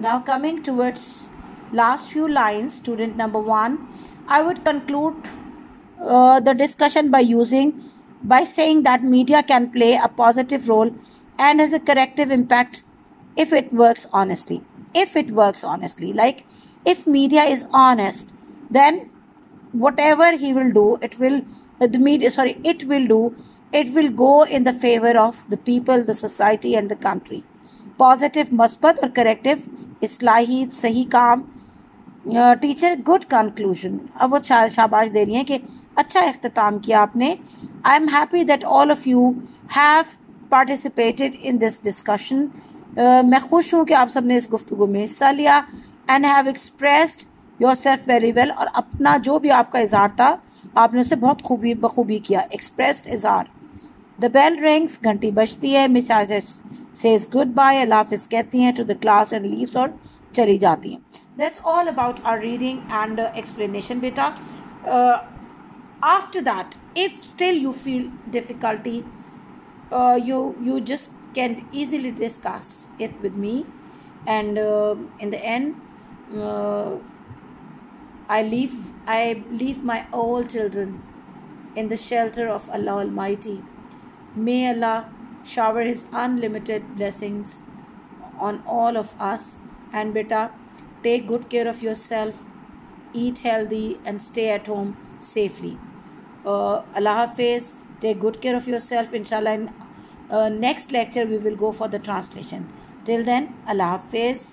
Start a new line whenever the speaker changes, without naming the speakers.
Now coming towards last few lines, student number 1, I would conclude the discussion by saying that media can play a positive role and has a corrective impact if it works honestly. If it works honestly, like if media is honest, then whatever he will do, it will go in the favor of the people, the society and the country. Positive मस्बत और corrective इस्लाही सही काम. Teacher good conclusion. अब वो शाबाश दे रही हैं कि अच्छा इख्तिताम किया आपने. I am happy that all of you have participated in this discussion. मैं खुश हूँ कि आप सब ने इस गुफ्तगू में हिस्सा लिया and have expressed your self very well. और अपना जो भी आपका इजहार था आपने उसे बहुत बखूबी किया. एक्सप्रेस्ड इजहार. द बेल रिंग्स, घंटी बजती है. मिस says goodbye, अल्लाह हाफिज कहती हैं to the class and leaves और चली जाती हैं. That's all about our reading and explanation, beta. After that, if still you feel difficulty, you just can easily discuss it with me, and in the end, I leave my all children in the shelter of Allah Almighty. May Allah shower his unlimited blessings on all of us. And beta, take good care of yourself, eat healthy and stay at home safely. Allah Hafiz. Take good care of yourself. Inshallah, in next lecture we will go for the translation. Till then, Allah Hafiz.